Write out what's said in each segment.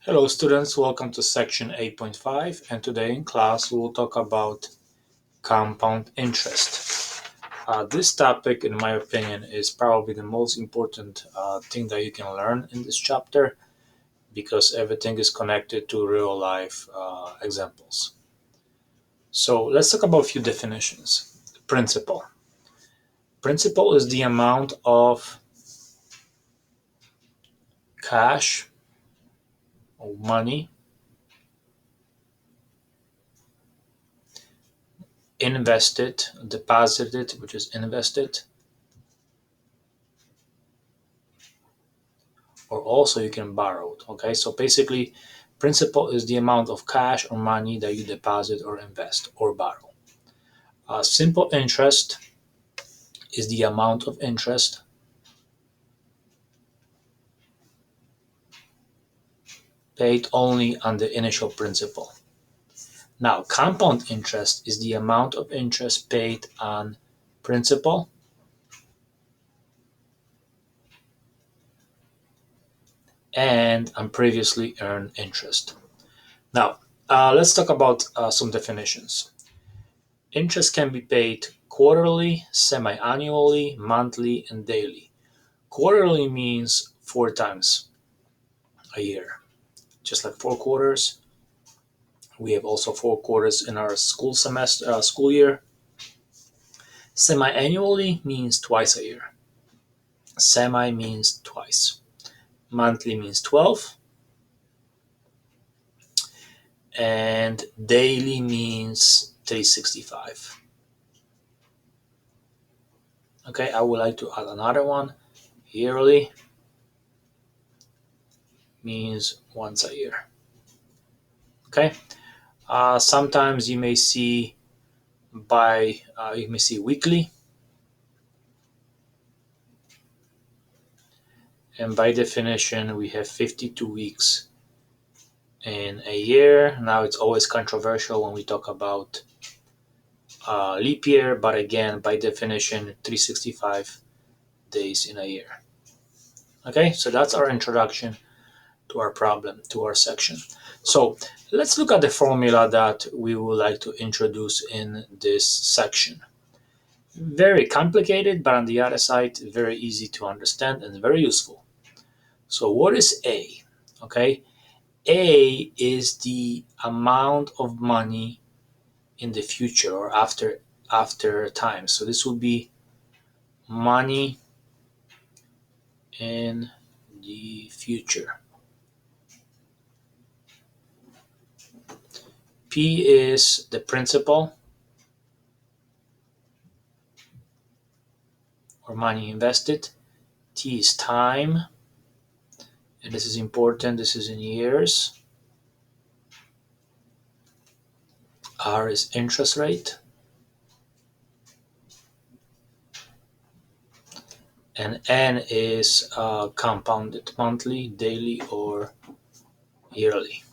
Hello students, welcome to section 8.5, and today in class we will talk about compound interest. This topic, in my opinion, is probably the most important thing that you can learn in this chapter because everything is connected to real life examples. So let's talk about a few definitions. Principal. Principal is the amount of cash or money invested, deposited, which is invested, or also you can borrow it. Okay, so basically, principal is the amount of cash or money that you deposit or invest or borrow. Simple interest is the amount of interest paid only on the initial principal. Now, compound interest is the amount of interest paid on principal and on previously earned interest. Now, let's talk about some definitions. Interest can be paid quarterly, semi-annually, monthly, and daily. Quarterly means 4 times a year, just like 4 quarters. We have also 4 quarters in our school year. Semi-annually means twice a year. Semi means twice. Monthly means 12, and daily means 365. Okay, I would like to add another one. Yearly means once a year. Okay. Sometimes you may see weekly, and by definition we have 52 weeks in a year. Now it's always controversial when we talk about leap year, but again, by definition, 365 days in a year. Okay, so that's our introduction to our problem, to our section. So let's look at the formula that we would like to introduce in this section. Very complicated, but on the other side, very easy to understand and very useful. So what is A? Okay, A is the amount of money in the future or after time. So this would be money in the future. P is the principal or money invested. T is time, and this is important. This is in years. R is interest rate. And N is compounded monthly, daily, or yearly.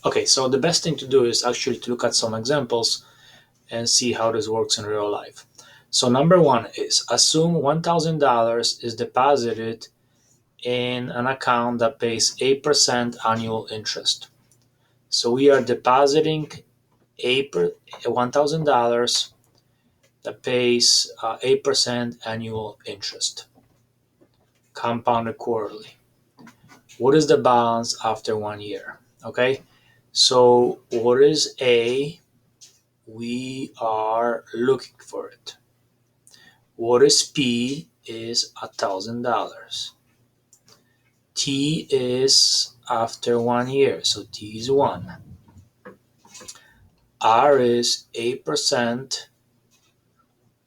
Okay, so the best thing to do is actually to look at some examples and see how this works in real life. So number one is assume $1,000 is deposited in an account that pays 8% annual interest. So we are depositing $1,000 that pays 8% annual interest, compounded quarterly. What is the balance after 1 year? Okay, so what is A? We are looking for it. What is P? Is $1,000. T is after 1 year, so T is 1. R is 8%,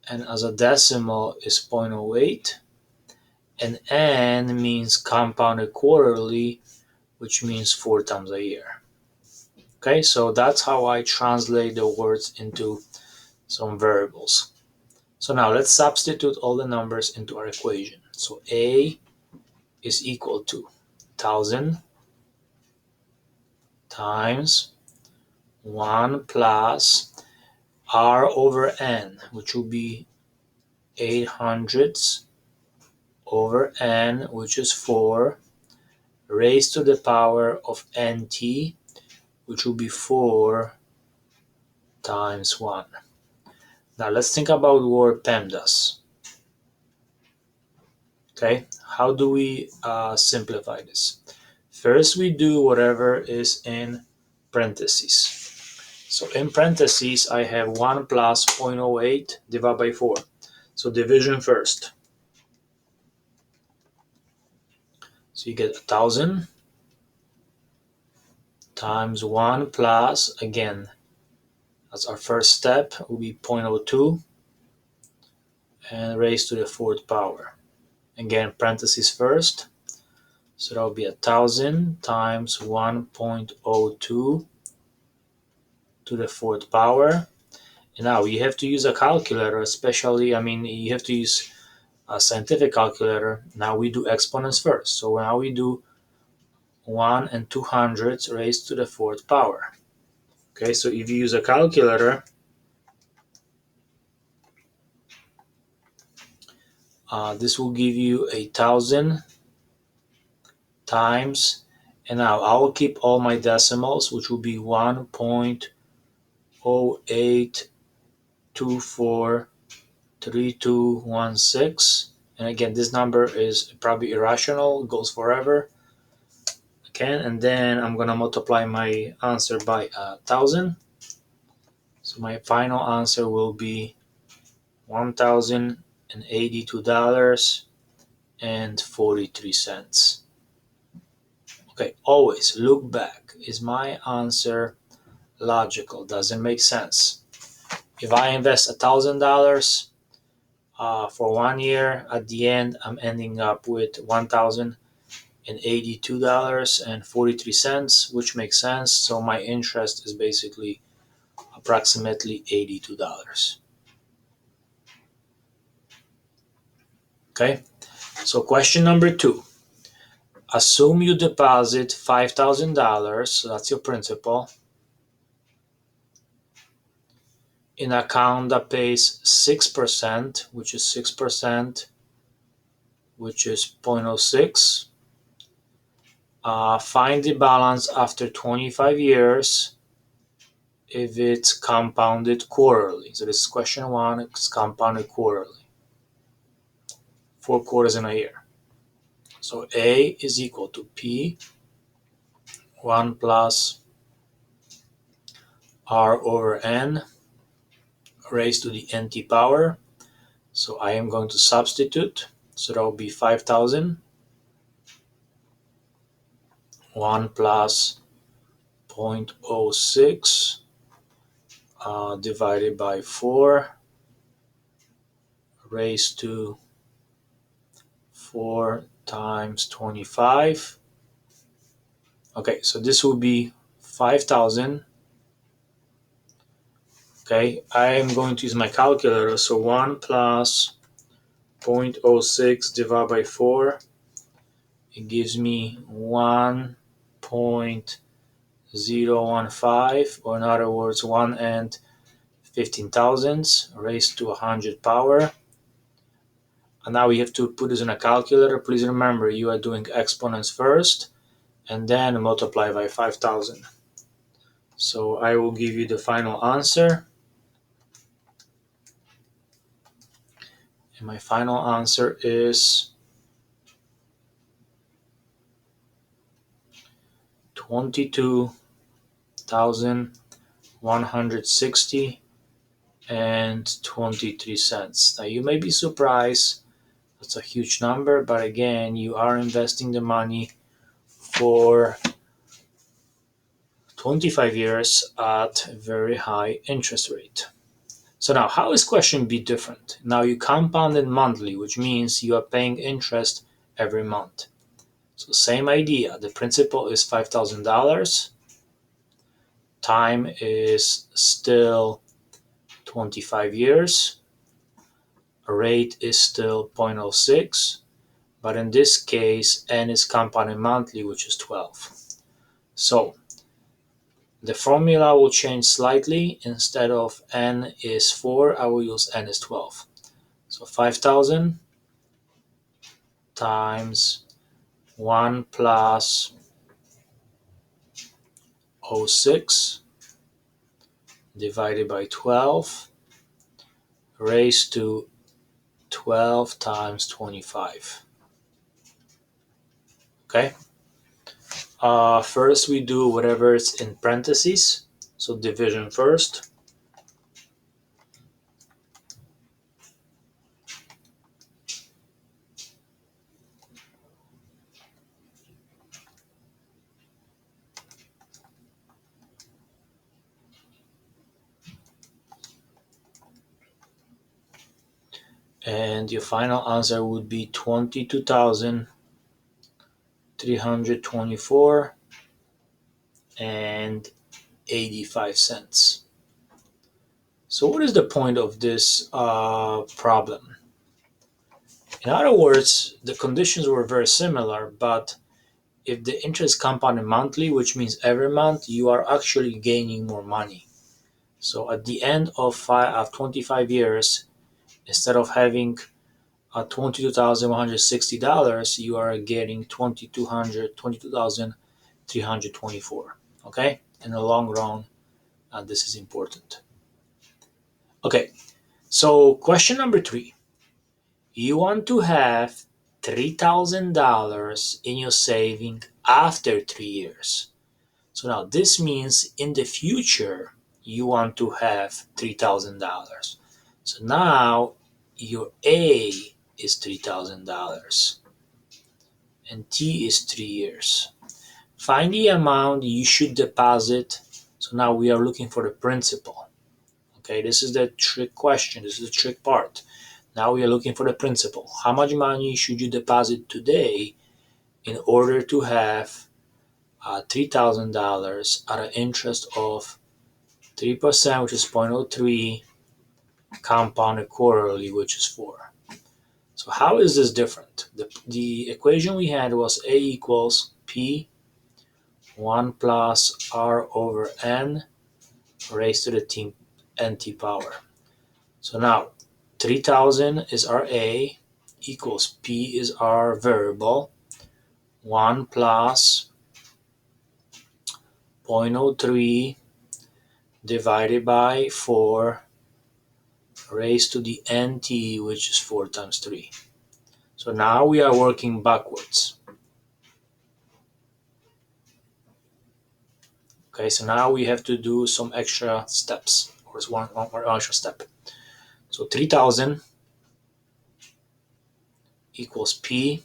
and as a decimal is 0.08. And N means compounded quarterly, which means 4 times a year. Okay, so that's how I translate the words into some variables. So now let's substitute all the numbers into our equation. So A is equal to 1,000 times 1 plus R over N, which will be 800ths over n, which is 4, raised to the power of nt, which will be 4 times 1. Now let's think about what PEMDAS. Okay, how do we simplify this? First, we do whatever is in parentheses. So in parentheses, I have 1 plus 0.08 divided by 4. So division first. So you get 1,000 times 1 plus, again, that's our first step, will be 0.02 and raised to the 4th power. Again, parentheses first. So that will be 1,000 times 1.02 to the 4th power. And now you have to use a calculator, especially, you have to use a scientific calculator. Now we do exponents first. So now we do 1 and 200 raised to the 4th power. Okay, so if you use a calculator, this will give you 1,000 times, and now I will keep all my decimals, which will be 1.08243216. And again, this number is probably irrational, it goes forever. Okay, and then I'm gonna multiply my answer by 1,000. So my final answer will be $1,082.43. Okay, always look back. Is my answer logical? Does it make sense? If I invest $1,000 for 1 year, at the end I'm ending up with $1,082.43, which makes sense. So my interest is basically approximately $82. Okay, so question number 2. Assume you deposit $5,000, so that's your principal, in an account that pays 6%, which is 6%, which is 0.06. Find the balance after 25 years if it's compounded quarterly. So this is question 1, it's compounded quarterly. 4 quarters in a year. So A is equal to P 1 plus R over N raised to the NT power. So I am going to substitute. So that will be 5,000. 1 plus 0.06 divided by 4 raised to 4 times 25. Okay, so this will be 5,000. Okay, I am going to use my calculator. So 1 plus 0.06 divided by 4, it gives me 1.015, or in other words, 1 and 15 thousandths raised to 100 power. And now we have to put this in a calculator. Please remember, you are doing exponents first and then multiply by 5,000. So I will give you the final answer. And my final answer is 22,160 and 23 cents. Now you may be surprised, that's a huge number, but again, you are investing the money for 25 years at a very high interest rate. So now, how is question B different? Now you compound it monthly, which means you are paying interest every month. So same idea, the principal is $5,000, time is still 25 years, rate is still 0.06, but in this case, N is compounded monthly, which is 12. So the formula will change slightly. Instead of N is 4, I will use N is 12. So So 5,000 times 1 plus 0.06 divided by 12 raised to 12 times 25. Okay. First we do whatever is in parentheses. So division first. And your final answer would be 22,324 and 85 cents. So what is the point of this problem? In other words, the conditions were very similar, but if the interest compounded monthly, which means every month, you are actually gaining more money. So at the end of 25 years, instead of having $22,160, you are getting 22,324. Okay, in the long run, this is important. Okay, so question number 3. You want to have $3,000 in your saving after 3 years. So now this means in the future you want to have $3,000. So now your A is $3,000 and T is 3 years. Find the amount you should deposit. So now we are looking for the principal. Okay, this is the trick question. This is the trick part. Now we are looking for the principal. How much money should you deposit today in order to have $3,000 at an interest of 3%, which is 0.03, compounded quarterly, which is 4. So how is this different? The equation we had was A equals P 1 plus R over N raised to the NT power. So now 3,000 is our A, equals P is our variable, 1 plus 0.03 divided by 4 raised to the NT, which is 4 times 3. So now we are working backwards. Okay, so now we have to do some extra steps, or one extra step. So 3,000 equals P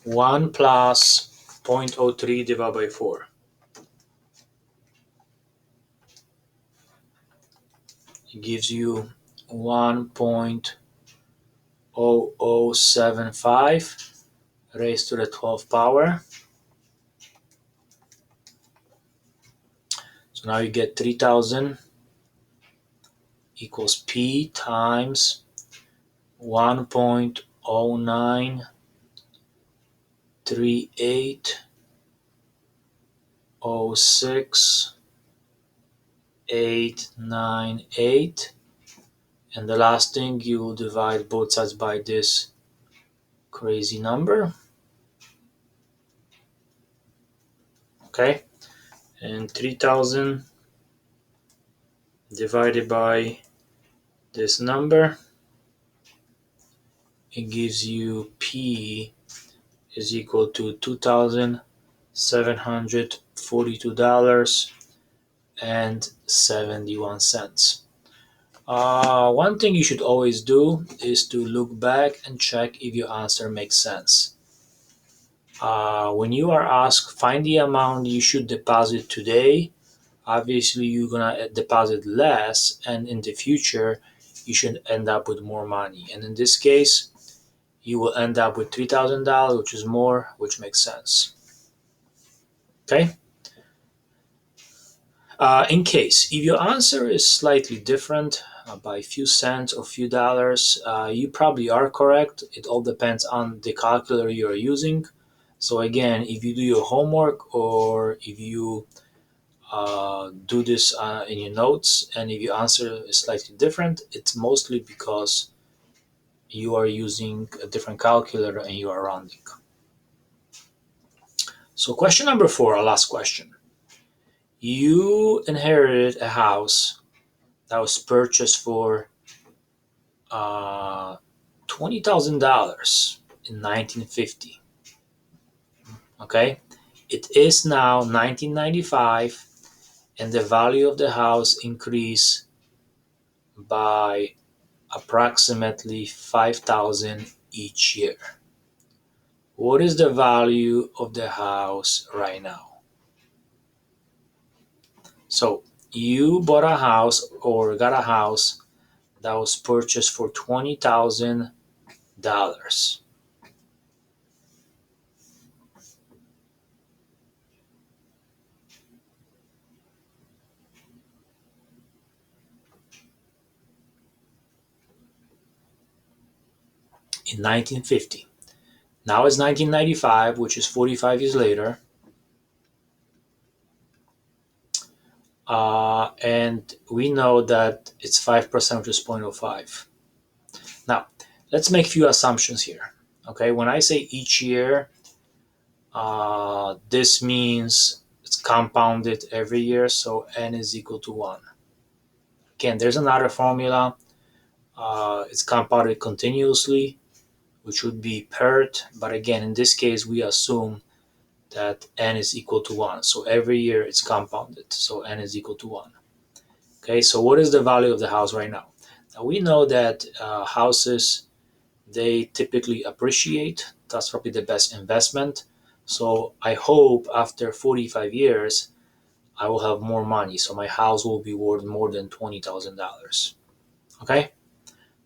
1 plus 0.03 divided by 4. It gives you 1.0075 raised to the 12th power. So now you get 3,000 equals P times 1.093806,898, and the last thing, you will divide both sides by this crazy number. Okay, and 3,000 divided by this number, it gives you P is equal to $2,742.71. One thing you should always do is to look back and check if your answer makes sense. When you are asked, find the amount you should deposit today, obviously you're gonna deposit less, and in the future you should end up with more money. And in this case, you will end up with $3,000, which is more, which makes sense. Okay. In case if your answer is slightly different by a few cents or few dollars, you probably are correct. It all depends on the calculator you are using. So again, if you do your homework, or if you do this in your notes, and if your answer is slightly different, it's mostly because you are using a different calculator and you are rounding. So question number 4, our last question. You inherited a house that was purchased for $20,000 in 1950. Okay, it is now 1995, and the value of the house increased by approximately 5,000 each year. What is the value of the house right now? So you bought a house or got a house that was purchased for $20,000. In 1950. Now it's 1995, which is 45 years later. And we know that it's 5%, which is 0.05. Now, let's make a few assumptions here. Okay, when I say each year, this means it's compounded every year, so n is equal to 1. Again, there's another formula. It's compounded continuously, which would be PERT, but again, in this case, we assume that n is equal to 1. So every year it's compounded, so n is equal to 1. Okay, so what is the value of the house right now? Now we know that houses, they typically appreciate. That's probably the best investment. So I hope after 45 years, I will have more money. So my house will be worth more than $20,000. Okay,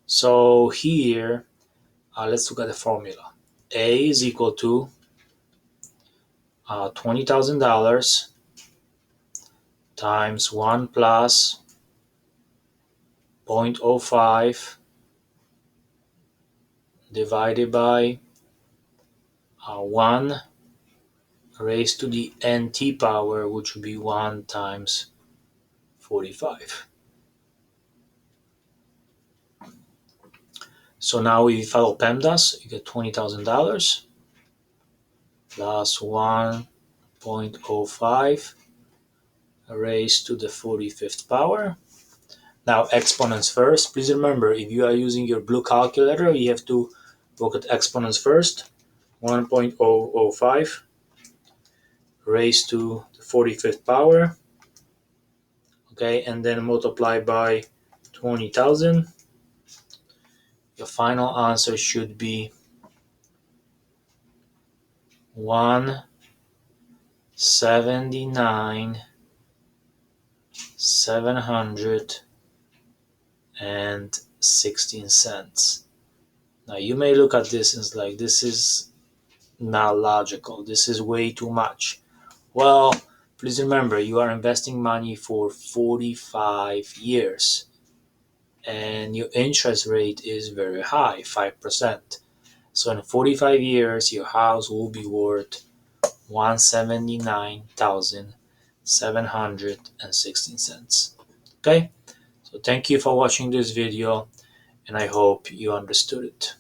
so here, let's look at the formula. A is equal to $20,000 times 1 plus 0.05 divided by 1 raised to the nt power, which would be 1 times 45. So now if you follow PEMDAS, you get $20,000 plus 1.05 raised to the 45th power. Now exponents first. Please remember, if you are using your blue calculator, you have to look at exponents first. 1.005 raised to the 45th power. Okay, and then multiply by 20,000. Your final answer should be 179,716. Now you may look at this and it's like, this is not logical. This is way too much. Well, please remember, you are investing money for 45 years and your interest rate is very high, 5%. So in 45 years, your house will be worth 179,716. Okay, so thank you for watching this video and I hope you understood it.